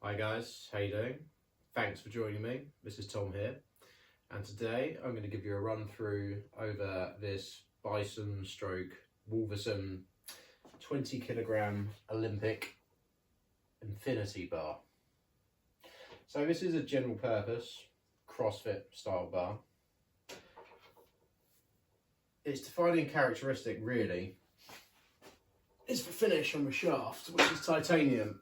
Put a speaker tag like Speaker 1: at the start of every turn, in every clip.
Speaker 1: Hi guys, how you doing? Thanks for joining me. This is Tom here, and today I'm going to give you a run through over this Bison stroke Wolverson 20 kilogram Olympic Infinity bar. So this is a general purpose CrossFit style bar. Its defining characteristic really is the finish on the shaft, which is titanium.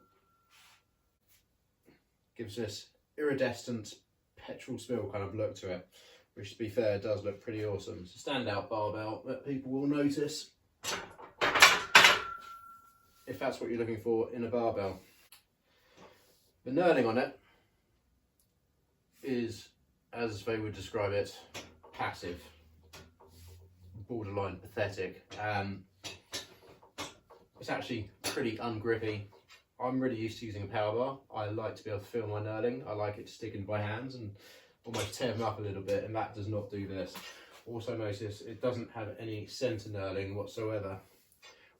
Speaker 1: Gives this iridescent petrol spill kind of look to it, which to be fair does look pretty awesome. It's a standout barbell that people will notice if that's what you're looking for in a barbell. The knurling on it is, as they would describe it, passive, borderline pathetic. It's actually pretty ungrippy. I'm really used to using a power bar. I like to be able to feel my knurling. I like it to stick into my hands and almost tear them up a little bit, and that does not do this. Also notice it doesn't have any centre knurling whatsoever,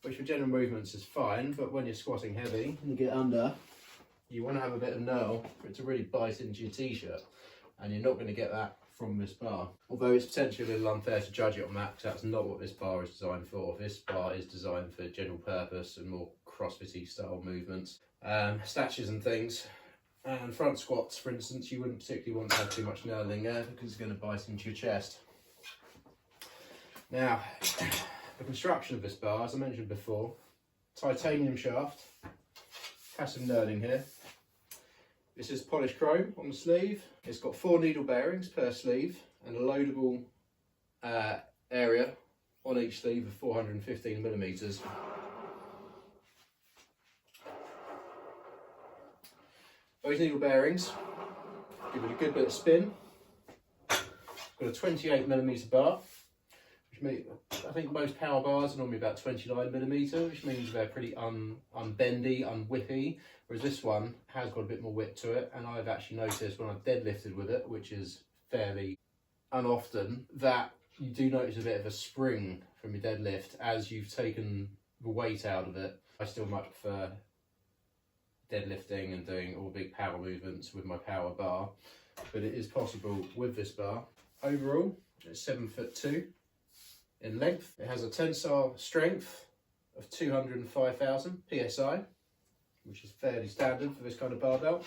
Speaker 1: which for general movements is fine, but when you're squatting heavy and you get under, you want to have a bit of knurl for it to really bite into your t-shirt, and you're not going to get that from this bar. Although it's potentially a little unfair to judge it on that, because that's not what this bar is designed for. This bar is designed for general purpose and more CrossFit-y style movements, snatches and things, and front squats for instance. You wouldn't particularly want to have too much knurling there because it's going to bite into your chest. Now, the construction of this bar, as I mentioned before, titanium shaft, has some knurling here. This is polished chrome on the sleeve. It's got 4 needle bearings per sleeve and a loadable area on each sleeve of 415 millimeters. Those needle bearings give it a good bit of spin. It's got a 28 millimeter bar, which means I think most power bars are normally about 29 millimeter, which means they're pretty unbendy, unwhippy. Whereas this one has got a bit more whip to it, and I've actually noticed when I've deadlifted with it, which is fairly unoften, that you do notice a bit of a spring from your deadlift as you've taken the weight out of it. I still much prefer deadlifting and doing all big power movements with my power bar, but it is possible with this bar. Overall, it's 7'2" in length. It has a tensile strength of 205,000 psi, which is fairly standard for this kind of barbell.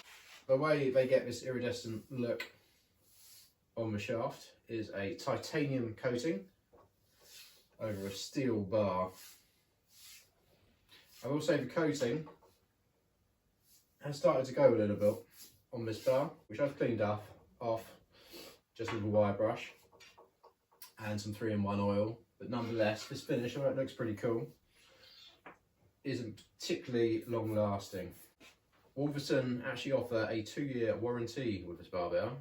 Speaker 1: The way they get this iridescent look on the shaft is a titanium coating over a steel bar. I will say the coating has started to go a little bit on this bar, which I've cleaned off just with a wire brush and some 3-in-1 oil, but nonetheless this finish, although it looks pretty cool, isn't particularly long lasting. Wolverson actually offer a 2-year warranty with this barbell,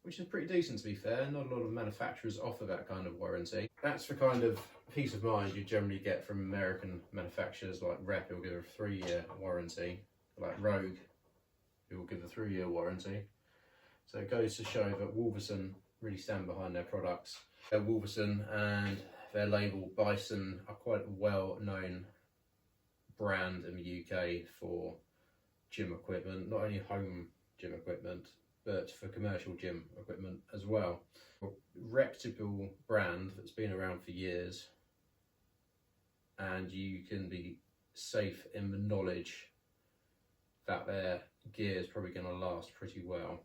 Speaker 1: which is pretty decent to be fair. Not a lot of manufacturers offer that kind of warranty. That's the kind of peace of mind you generally get from American manufacturers like Rep, who'll give a 3-year warranty, like Rogue, who will give a 3-year warranty. So it goes to show that Wolverson really stand behind their products. Wolverson and their label Bison are quite a well-known brand in the UK for gym equipment, not only home gym equipment, but for commercial gym equipment as well. A reputable brand that's been around for years, and you can be safe in the knowledge that their gear is probably going to last pretty well.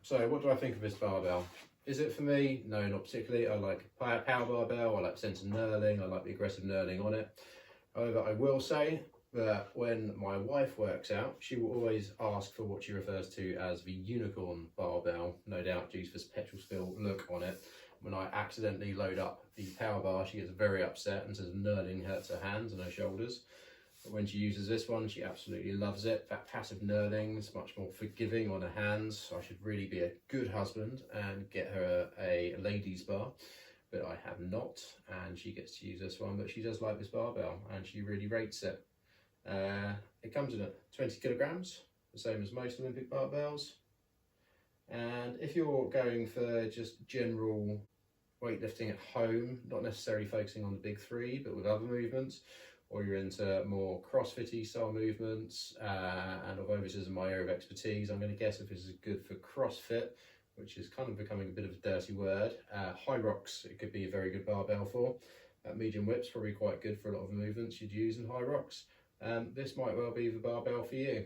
Speaker 1: So what do I think of this barbell? Is it for me? No, not particularly. I like a power barbell, I like sense of knurling, I like the aggressive knurling on it. However, I will say that when my wife works out, she will always ask for what she refers to as the unicorn barbell, no doubt due to this petrol spill look on it. When I accidentally load up the power bar, she gets very upset and says knurling hurts her hands and her shoulders. But when she uses this one, she absolutely loves it. That passive knurling is much more forgiving on her hands. I should really be a good husband and get her a ladies bar, but I have not, and she gets to use this one. But she does like this barbell and she really rates it. It comes in at 20 kilograms, the same as most Olympic barbells. And if you're going for just general weightlifting at home, not necessarily focusing on the big 3, but with other movements, or you're into more CrossFit-y style movements, and although this isn't my area of expertise, I'm going to guess if this is good for CrossFit, which is kind of becoming a bit of a dirty word. High rocks, it could be a very good barbell for. Medium whips, probably quite good for a lot of the movements you'd use in high rocks. This might well be the barbell for you.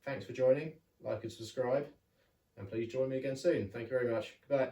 Speaker 1: Thanks for joining, like and subscribe, and please join me again soon. Thank you very much. Goodbye.